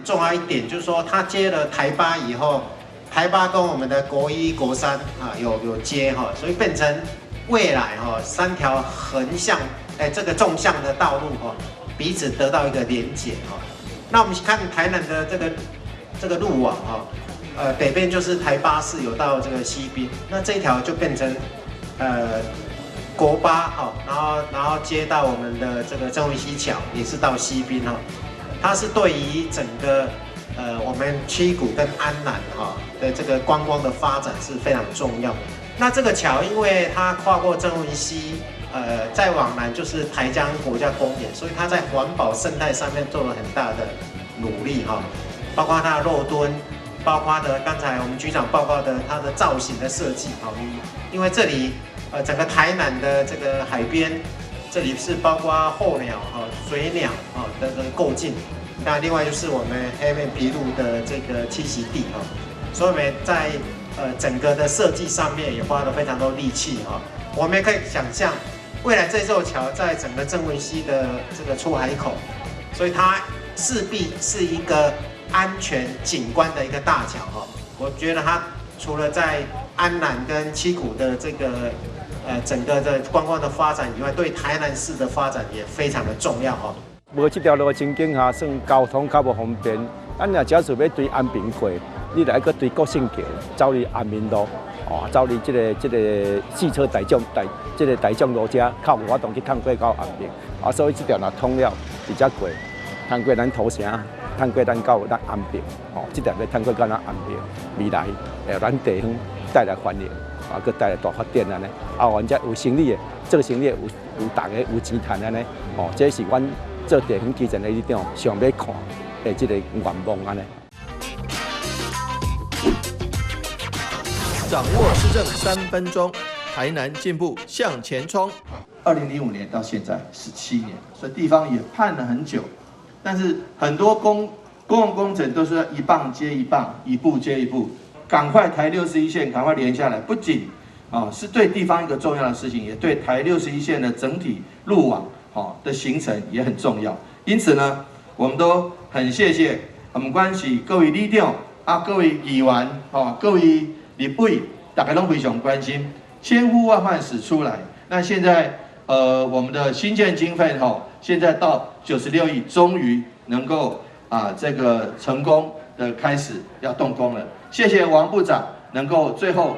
重要一点，就是说它接了台八以后，台八跟我们的国一、国三啊有接哈，所以变成未来哈3条横向这个纵向的道路哈，彼此得到一个连结哈。那我们看台南的这个路网哈，北边就是台八市有到这个西滨，那这一条就变成国八哈，然后接到我们的这个郑文溪桥，也是到西滨哈，它是对于整个我们七股跟安南哈的这个观光的发展是非常重要。那这个桥因为它跨过郑文溪，再往南就是台江国家公园，所以它在环保生态上面做了很大的努力哈，包括它的肉墩，包括刚才我们局长报告的它的造型的设计哈，因为这里整个台南的这个海边，这里是包括候鸟哈、水鸟啊的构境，那另外就是我们黑面琵鹭的这个栖息地哈，所以我们在整个的设计上面也花了非常多力气哈，我们也可以想象。未来这座桥在整个郑文溪的这个出海口，所以它势必是一个安全景观的一个大桥哈。我觉得它除了在安南跟七股的这个整个的观光的发展以外，对台南市的发展也非常的重要哈。无这条路的情景下，算交通较无方便。咱若假使要对安平过，你来个对国姓桥走去安民路。哦，走你这个汽车大众路车，靠活动去探过到安平，啊，所以这条若通了，直接过，探过咱土城，探过咱到咱安平，哦，这条要探过到咱安平，未来会咱地方带来繁荣，啊，佮带来大发展安尼，啊，完则有生意的，做生意有大家有钱赚安尼，哦，这是阮做地方基层的一种上要看的这个愿望安尼。掌握施政3分钟，台南进步向前冲。2005年到现在17年，所以地方也盼了很久，但是很多公共工程都是要一棒接一棒，一步接一步，赶快台61线赶快连下来，不仅是对地方一个重要的事情，也对台61线的整体路网的形成也很重要。因此呢，我们都很谢谢我们关系各位里长各位议员各位立委，大家都非常关心，千呼万唤始出来。那现在我们的新建经费现在到96亿，终于能够这个成功的开始要动工了。谢谢王部长能够最后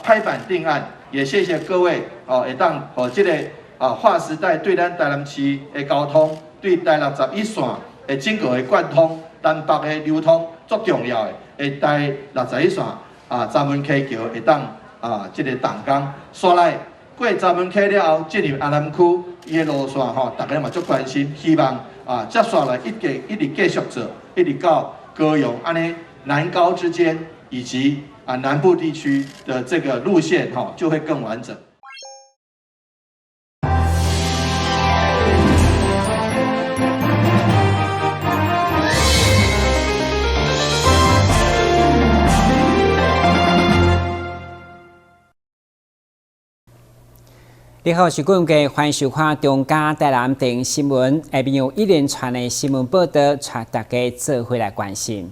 拍板定案，也谢谢各位会当这个划时代对咱台南市的交通，对台61线的整个的贯通，台北的流通足重要的，会台61线。闸门溪桥会当这个动工，刷来过闸门溪了后，进入安南区，伊的路线大家嘛足关心，希望接下来一直继续做，一直到高雄安尼南高之间，以及南部地区的这个路线就会更完整。你好，是各位欢迎收看中嘉台南电视新闻，下面有一连串的新闻报道，带大家做回来关心。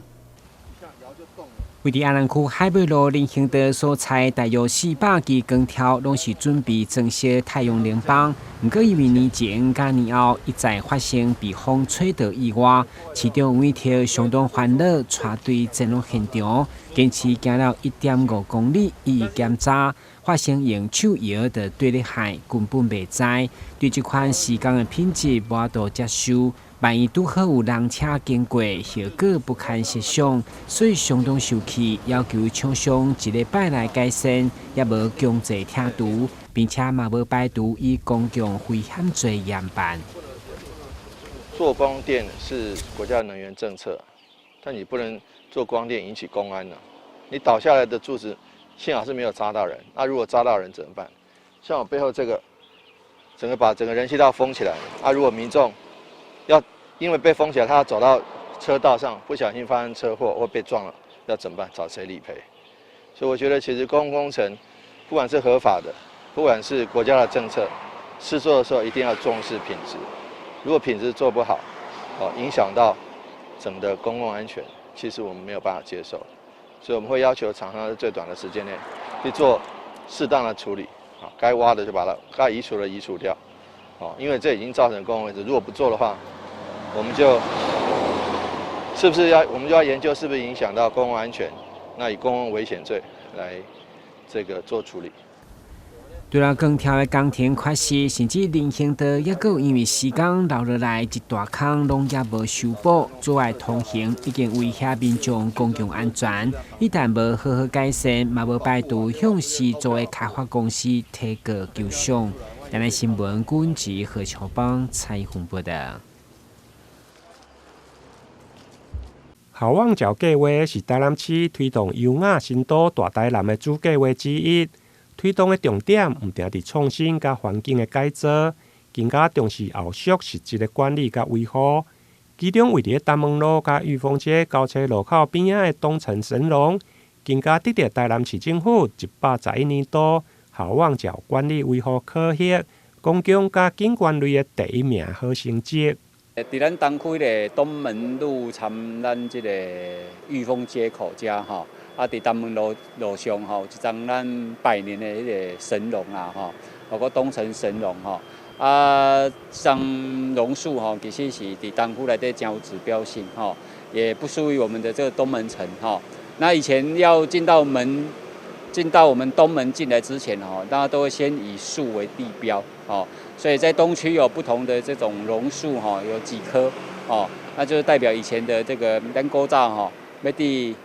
位于安南区海尾路林兴德所在，大约400基光条，拢是准备装设太阳能板。不过因为年前甲年后一再发生被风吹倒意外，其中有一条相当烦恼，带队进入现场，坚持行了1.5公里，予以检查。发现用手摇的对立海根本袂知，对这款施工的品质无法度接受。万一拄好有人车经过，效果不堪设想，所以相当生气，要求厂商1礼拜来改善，也无强制拆除，并且嘛无排除以公共危险罪严办。做光电是国家能源政策，但你不能做光电引起公安了。你倒下来的柱子。幸好是没有扎到人，那如果扎到人怎么办？像我背后这个，把整个人行道封起来，如果民众要因为被封起来，他要走到车道上，不小心发生车祸或被撞了，要怎么办？找谁理赔？所以我觉得，其实公共工程，不管是合法的，不管是国家的政策，施作的时候一定要重视品质。如果品质做不好，影响到整的公共安全，其实我们没有办法接受，所以我们会要求厂商在最短的时间内去做适当的处理，啊，该挖的就把它该移除的移除掉，哦，因为这已经造成公共危险，如果不做的话，我们就是不是我们就要研究是不是影响到公共安全，那以公共危险罪来这个做处理。除了钢条的工程缺失，甚至人行道也有因为时间流落来一大坑，拢也无修补，阻碍通行，已经威胁民众公共安全。一旦无好好改善，嘛无摆渡向事做的开发公司提告求偿。台南新闻军局何乔邦采访报道。校网桥计划是台南市推动优雅新都大台南的主计划之一。推动的重点毋定伫创新甲环境的改造，更加重视后续实质的管理甲维护。其中位伫丹门路甲裕丰街交叉路口边仔的东城神龙，更加得到台南市政府111年度校网桥管理维护考核、公共甲景观类的第1名好成绩。伫咱东区的东门路参咱即个裕丰街口遮吼。伫丹门路上吼，一张咱百年的迄个神龙啦吼，包括东城神龙吼，这张榕树吼，其实是伫东区内底真有指标性吼，也不输于我们的这个东门城吼。那以前要进到我们东门进来之前吼，大家都会先以树为地标吼，所以在东区有不同的这种榕树吼，有几棵哦，那就是代表以前的这个咱古早吼，要伫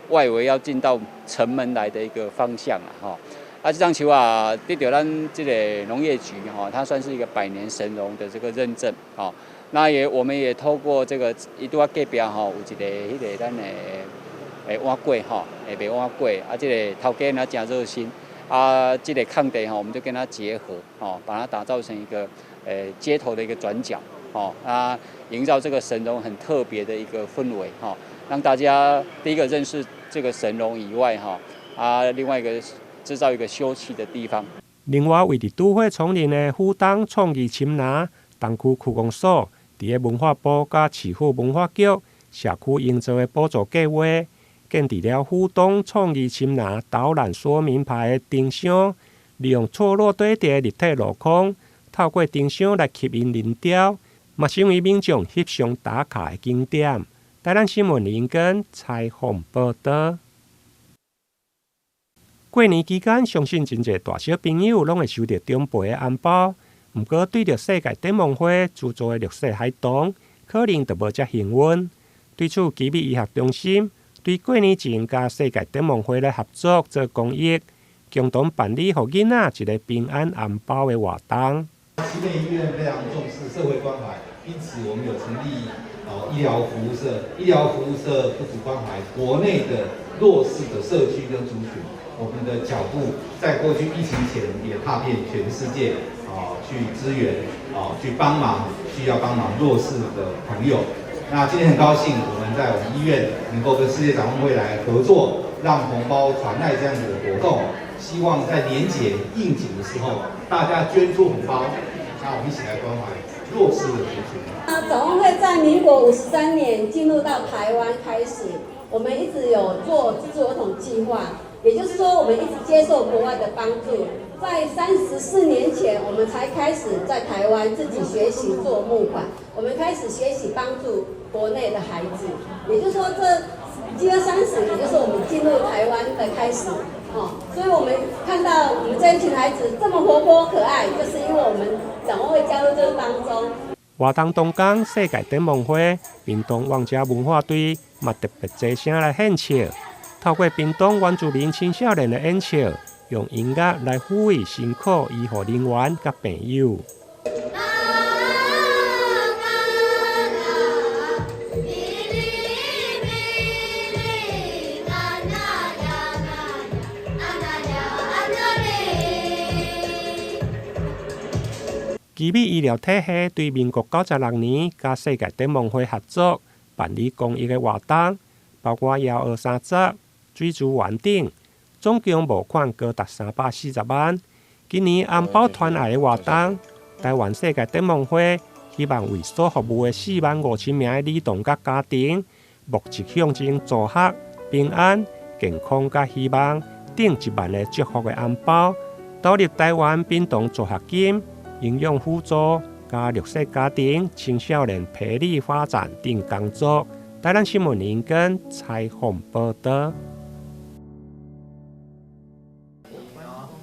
外围要进到城门来的一个方向啊，哈，这张树啊，得到咱这个农业局哈，它算是一个百年神龙的这个认证，哈，那我们也透过这个一度隔壁哈，有一个迄个咱的碗粿哈，卖碗粿啊，这个头家呢真热心啊，这个抗地哈，我们就跟它结合，哦，把它打造成一个街头的一个转角，哦，啊，营造这个神龙很特别的一个氛围，哈。让大家第一个认识这个神龙以外，另外一个制造一个休憩的地方。另外，为伫都会丛林的虎东创意침拿东区区公所，伫个文化部甲市府文化局社区营造的补助计划，建立了虎东创意침拿导览说明牌的灯箱，利用错落堆叠的立体镂空，透过灯箱来吸引人潮，嘛成为民众翕相打卡的景点。台南新闻林根采访报道。过年期间，相信真侪大小朋友拢会收到长辈的红包。不过，对着世界展望会资助的绿色孩童，可能就无遮幸运。对此，奇美医学中心对过年前甲世界展望会来合作做公益，共同办理互囡仔一个平安红包的活动。奇美医院非常重视社会关怀，因此我们有成立医疗服务社。医疗服务社不只关怀国内的弱势的社区跟族群，我们的脚步在过去疫情前也踏遍全世界去支援去帮忙需要帮忙弱势的朋友。那今天很高兴，我们在我们医院能够跟世界展望会来合作，让红包传爱这样子的活动。希望在年节应景的时候，大家捐出红包，那我们一起来关怀弱势的族群。展望会在民国53年进入到台湾开始，我们一直有做自助儿童计划，也就是说，我们一直接受国外的帮助。在34年前，我们才开始在台湾自己学习做募款，我们开始学习帮助国内的孩子。也就是说，这饥饿30，也就是我们进入台湾的开始。所以我们看到我们这一群孩子这么活泼可爱，就是因为我们展望会加入这个当中。活动当天，世界展望会屏东望家文化队嘛特别齐声来献笑，透过屏东原住民青少年的演唱，用音乐来抚慰辛苦医护人员甲朋友。奇美医疗体系对民国96年甲世界展望会合作办理公益的活动，包括幺二三节、水资源等，总共募款高达340万。今年红包团爱的活动，台湾世界展望会希望为所服务的45000名的儿童甲家庭，募集象征祝福、平安、健康甲希望等1万个祝福的红包，导入台湾冰冻助学金、营养辅助、加弱势家庭、青少年培力发展等工作。台南新闻林根采访报道。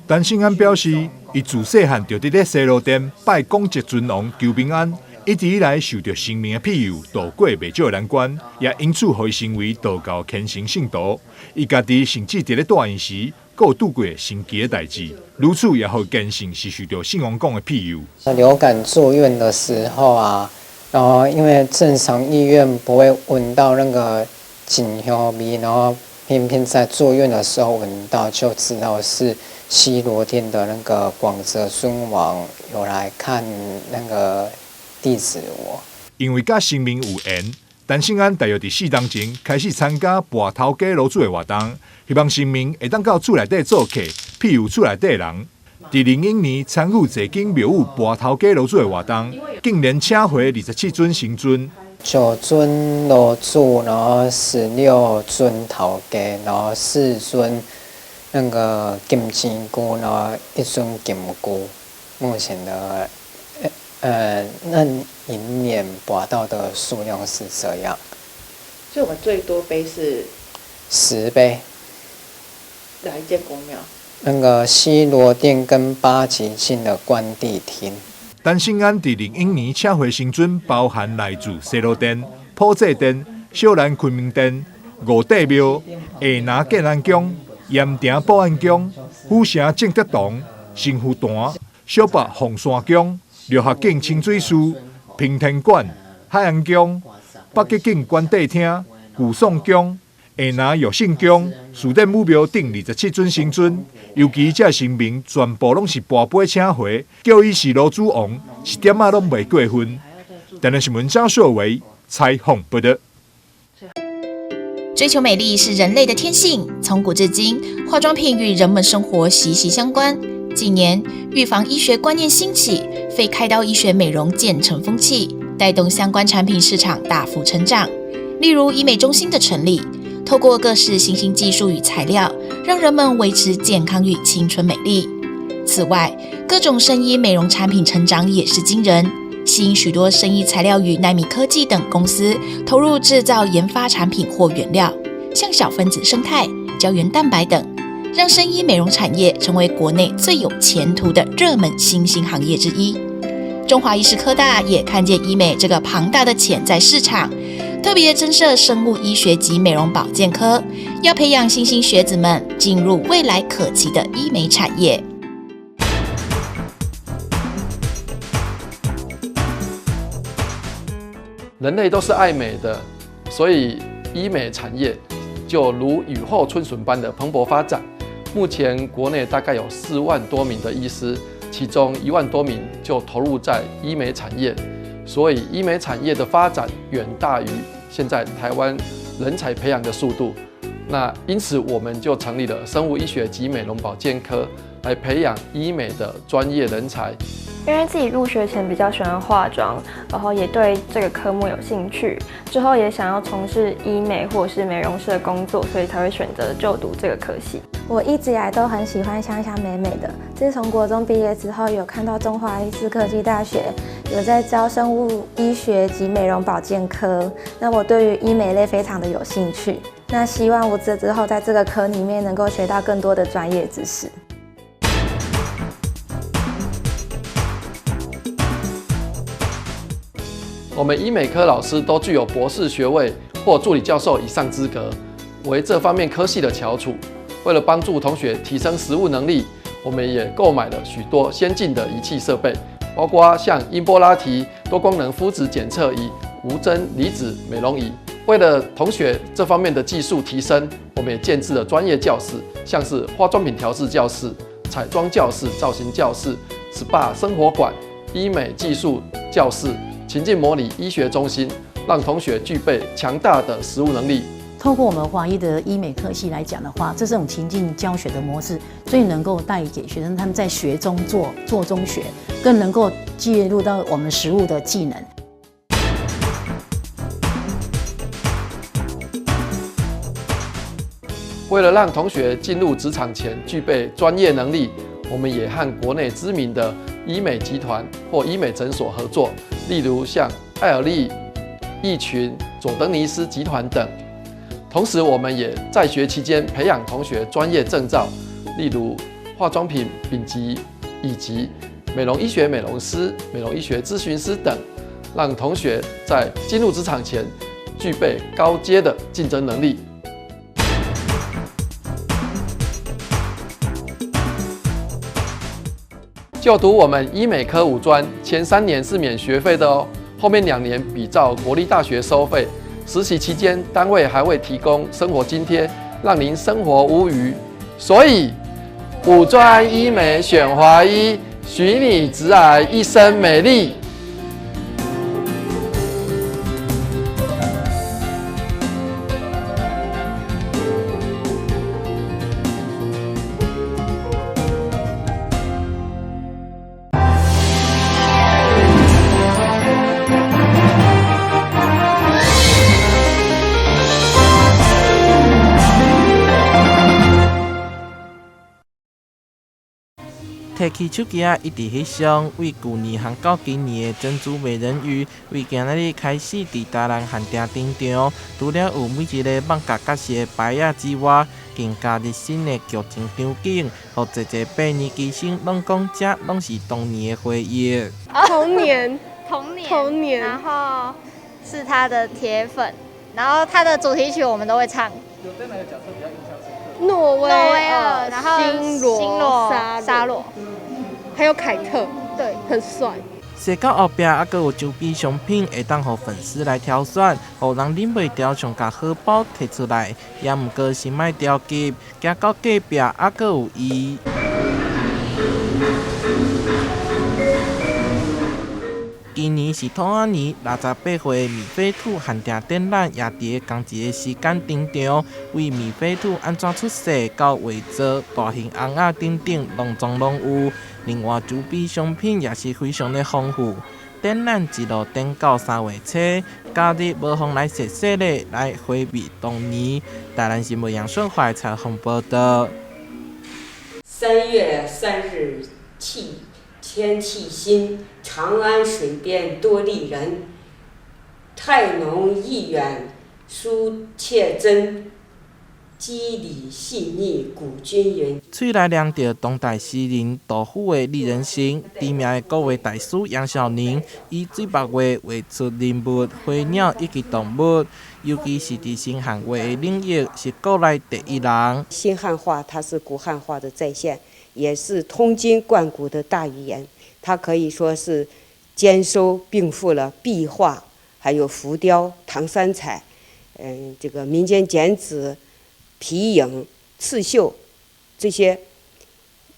陈信安表示，伊自细汉就伫咧西路店拜广吉尊王求平安，一直以来受到神明的庇佑，度过袂少难关，也因此互伊成为道教虔诚信徒。伊家己甚至伫咧大院时，阁有拄过神奇的代志，如此也互坚信是受到信王公的庇佑。流感住院的时候啊，然后因为正常医院不会闻到那个锦香味，然后偏偏在住院的时候闻到，就知道是西罗殿的那个广泽尊王有来看那个弟子我。因为甲神明有缘，陈信安大约伫4年前开始参加跋头家炉主的活动，希望神明会当到厝内底做客，庇佑厝内底人。伫2001年参与济间庙宇跋头家炉主的活动，竟然请回27尊神尊。9尊炉主，然后16尊头家，然后4尊那个金钱菇，然后1尊金菇。目前的那一年拔到的数量是这样。所以我们最多杯是10杯。哪一间宫庙？那个西罗殿跟8旗境的关帝厅。陈信安伫2001年请回神尊，包含来自西罗殿、普济殿、小兰昆明殿、五帝庙、下南建安宫、盐埕保安宫、府城正德堂、新富坛、小北凤山宫、六合境清水寺、平田馆、海安宫、北极境关帝厅、古宋宫、下南药圣宫、士典武庙等27尊神尊，尤其这神明全部拢是跋杯请回，叫伊是炉主王，一点仔拢袂过分。台南新闻张硕维采访报道。追求美丽是人类的天性，从古至今，化妆品与人们生活息息相关。近年，预防医学观念兴起，非开刀医学美容渐成风气，带动相关产品市场大幅成长。例如医美中心的成立，透过各式新兴技术与材料，让人们维持健康与青春美丽。此外，各种生医美容产品成长也是惊人，吸引许多生医材料与奈米科技等公司投入制造研发产品或原料，像小分子生态、胶原蛋白等，让生医美容产业成为国内最有前途的热门新兴行业之一。中华医师科大也看见医美这个庞大的潜在市场，特别增设生物医学及美容保健科，要培养新兴学子们进入未来可期的医美产业。人类都是爱美的，所以医美产业就如雨后春笋般的蓬勃发展。目前国内大概有4万多名的医师，其中1万多名就投入在医美产业，所以医美产业的发展远大于现在台湾人才培养的速度。那因此我们就成立了生物医学及美容保健科，来培养医美的专业人才。因为自己入学前比较喜欢化妆，然后也对这个科目有兴趣，之后也想要从事医美或者是美容师的工作，所以才会选择就读这个科系。我一直以来都很喜欢香香美美的，自从国中毕业之后，有看到中华医事科技大学有在招生物医学及美容保健科，那我对于医美类非常的有兴趣，那希望我之后在这个科里面能够学到更多的专业知识。我们医美科老师都具有博士学位或助理教授以上资格，为这方面科系的翘楚。为了帮助同学提升实务能力，我们也购买了许多先进的仪器设备，包括像英波拉提多功能肤质检测仪、无针离子美容仪。为了同学这方面的技术提升，我们也建置了专业教室，像是化妆品调制教室、彩妆教室、造型教室、SPA 生活馆、医美技术教室、情境模拟医学中心，让同学具备强大的实务能力。透过我们华医的医美科系来讲的话，这种情境教学的模式，最能够带给学生他们在学中做，做中学，更能够介入到我们实务的技能。为了让同学进入职场前具备专业能力，我们也和国内知名的医美集团或医美诊所合作，例如像艾尔丽、益群、佐登尼斯集团等。同时，我们也在学期间培养同学专业证照，例如化妆品丙级、乙级、美容医学美容师、美容医学咨询师等，让同学在进入职场前具备高阶的竞争能力。就读我们医美科5专，前3年是免学费的哦，后面2年比照国立大学收费。实习期间，单位还会提供生活津贴，让您生活无虞。所以，5专医美选华医，许你直癌一生美丽。提起手机一直翕相，为去年和到今年的珍珠美人鱼，为今日开始伫台南限定登场。除了有每一个放假假期的牌仔之外，更加入新的剧情场景，互一个8年级生拢讲这拢是童年的回忆。童年，童年，然后是他的铁粉，然后他的主题曲我们都会唱。有对哪个角色比较印象深刻？诺威尔，然后星罗、沙罗，还有凯特，对，很帅。踅到后壁，还有周边商品会当互粉丝来挑选，互人忍袂住想甲荷包摕出来，也毋过先莫着急，行到隔壁还佫有伊。今年是兔仔年，68岁米菲兔限定展览也伫个同一个时间登场，为米菲兔安怎出世到画作、大型翁仔等等，拢总拢有。另外，周边商品也是非常的丰富。展览一路展到3月初，假日无妨来踅踅咧，来回味童年。台南新闻杨顺华采访报道。3月3日天气新，长安水边多丽人，态浓意远，书切真，肌理细腻，古均匀。喙内念着当代诗人杜甫的丽人行，知名的国画大师杨小宁以水墨画画出人物、花鸟以及动物，尤其是在新汉画的领域是国内第一人。新汉画它是古汉画的再现，也是通今贯古的大语言。它可以说是兼收并附了壁画，还有浮雕、唐三彩，这个民间剪纸、皮影、刺绣这些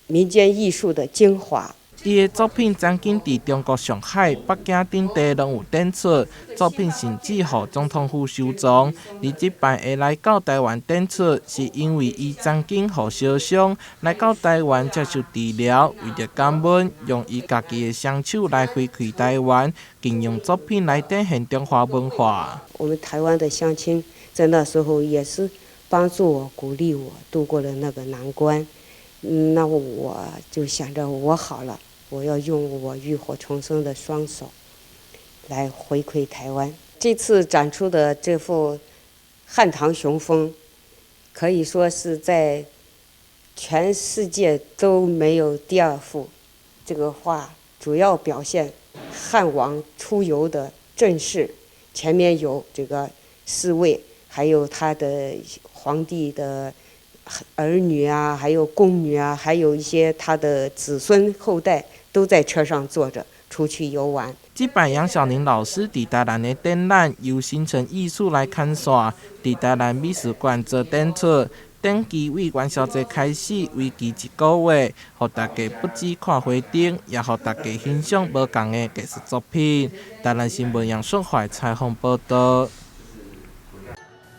民间艺术的精华。伊的作品曾经伫中国上海、北京等地拢有展出，作品甚至互总统府收藏。而即摆会来到台湾展出，是因为伊曾经互烧伤，来到台湾接受治疗，为着感恩，用伊家己的双手来回馈台湾，并用作品来展现中华文化。我们台湾的乡亲在那时候也是帮助我、鼓励我度过了那个难关。那我就想着我好了。我要用我浴火重生的双手来回馈台湾。这次展出的这幅汉唐雄风，可以说是在全世界都没有第二幅。这个画主要表现汉王出游的阵势，前面有这个侍卫，还有他的皇帝的儿女啊，还有宫女啊，还有一些他的子孙后代都在车上坐着出去游玩。即摆杨小宁老师伫台南的展览由新城艺术来看线，伫台南美术馆做展出。展期为元宵节开始，为期1个月，互大家不止看花灯，也互大家欣赏无同的艺术作品。台南新闻杨顺怀采访报道。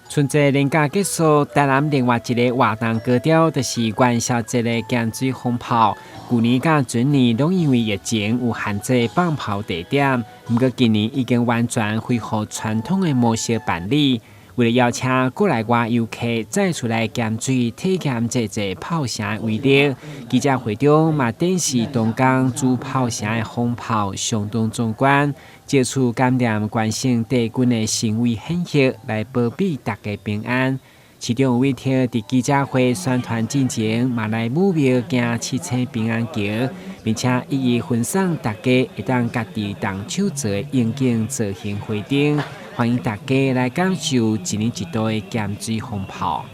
春节连假结束，台南另外一个活动高调就是元宵节的咸水风炮。去年甲前年拢因为疫情有限制放炮地点，不过今年已经完全恢复传统的模式办理。为了邀请国内外游客再出来咸水体验这炮声的威力，记者会中嘛展示东港主炮声的风炮相当壮观，借此感念关心帝君的神威显赫，来保庇大家平安。其中有位特伫记者会宣传进前，嘛来武庙行七星平安桥，并且一一分享大家会当家己动手做的应景造型花灯。欢迎大家来感受一年一度的咸水风炮。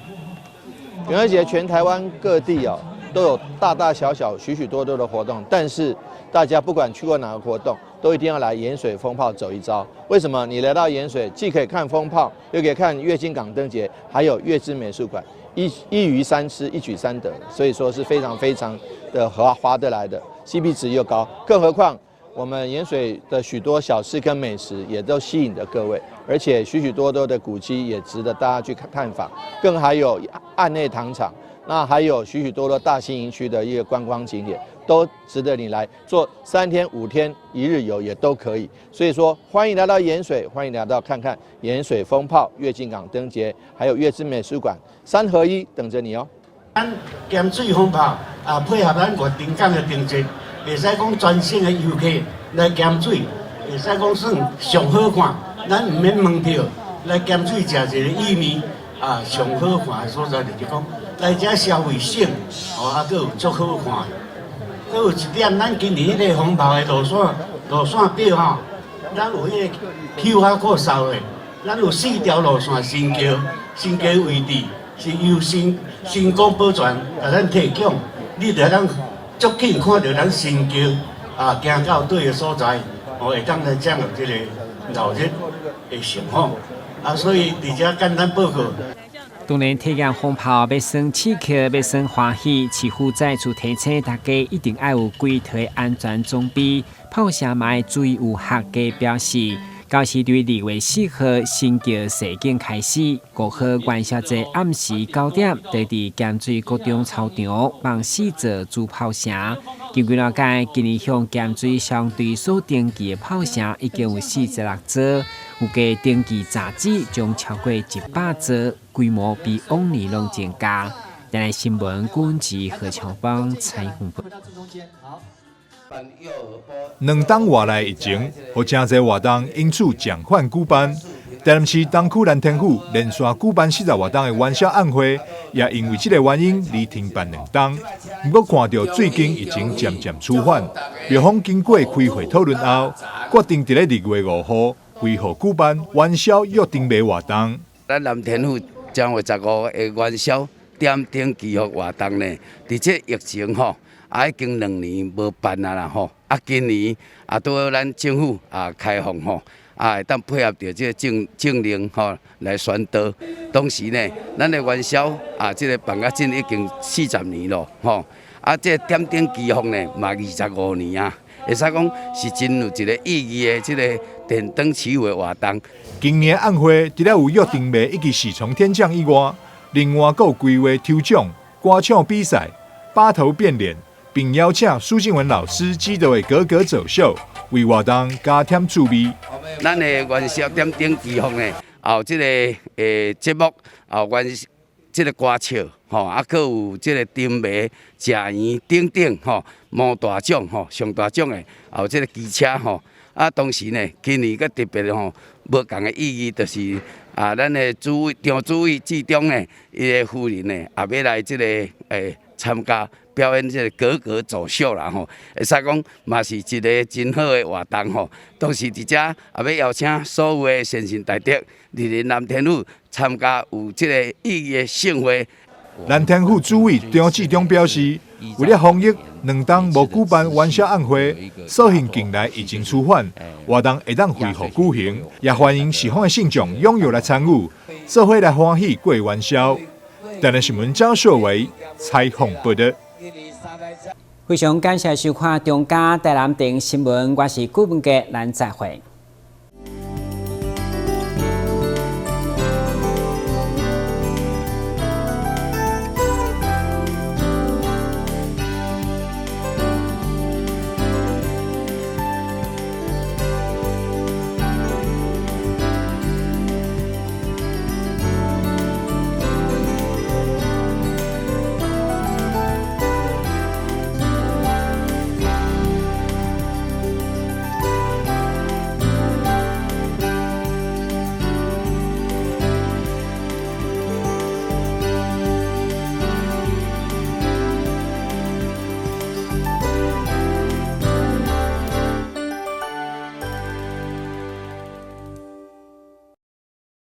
元宵节全台湾各地都有大大小小许许多多的活动，但是大家不管去过哪个活动，都一定要来盐水风炮走一遭。为什么？你来到盐水，既可以看风炮，又可以看月津港灯节，还有月之美术馆，一鱼三吃，一举三得，所以说是非常非常的划得来的 ，CP 值又高。更何况我们盐水的许多小吃跟美食也都吸引着各位，而且许许多多的古迹也值得大家去探访，更还有岸内糖厂，那还有许许多多大兴营区的一个观光景点，都值得你来做3天、5天、1日游也都可以。所以说，欢迎来到盐水，欢迎来到看看盐水风炮、月津港灯节，还有月之美术馆，3合1等着你哦。咱咸水风炮配合咱月津港的灯节。会使讲全省的游客来咸水，会使讲算上好看，咱唔免门票来咸水食一个意面上好看的所在就是讲来遮消费省，佫有足好看的。佫有一点，咱今年迄个风炮的路线表咱有迄个 QR code 扫的，咱有4条路线新桥位置是由新港保全甲咱提供，你着咱。足紧看到咱新桥行到对的所在，会当来掌握这个闹热的情况所以伫遮简单报告。当然，体验风炮要算刺激，要算欢喜，市府再次提醒大家一定要有几套安全装备，炮声嘛要注意有合格标示。到时对2月4号新桥射景开始，5号元宵节暗时9点，就伫咸水国中操场放4座主炮声。根据了解，今年向咸水相对所登记的炮声已经有46座，有计登记杂志将超过100座，规模比往年拢增加。今日新闻管制何强邦采访报道。2档外来疫情，和真侪活动因此暂缓举办。台南市东区蓝天府连续举办40活动的元宵晚会，也因为这个原因而停办2档。不过看到最近疫情渐渐趋缓，庙方经过开会讨论后，决定在2月5号恢复举办元宵约定卖活动。咱蓝天府将会15个元宵点灯祈福活动呢，伫这疫情已经2年无办啦吼，今年拄好咱政府开放会当配合着这个政令来宣导。当时呢，咱的元宵这个办甲真已经40年咯这个点灯祈福呢嘛25年会使讲是真有一个意义的这个电灯起舞的活动。今年晚会除了有约定卖以及4重天奖以外，另外还有规划抽奖、歌唱比赛、八头变脸。并邀请苏静文老师指导的格格走秀，为活动加添趣味。咱的元宵点灯祈福呢，有这个节目，元这个歌唱，佫有这个灯谜、食圆等等，毛大奖，上大奖的，有这个机车，当时呢，今年佫特别无同的意义，就是咱的张主委至中呢，伊的夫人呢，也要来这个参加。表演这个格格走秀啦会使讲嘛是一个真好的活动当时伫遮也要邀请所有的先进大德莅蓝天府参加有这个意义的盛会。蓝天府主委张志忠表示，为了防疫，2档无举办元宵晚会，所幸近来疫情趋缓，活动会当恢复举行，也欢迎喜欢的信众踊跃来参与，做伙来欢喜过元宵。台南新闻张硕维采访报道。非常感谢收看中嘉台南电新闻，我是顾文杰，咱再会。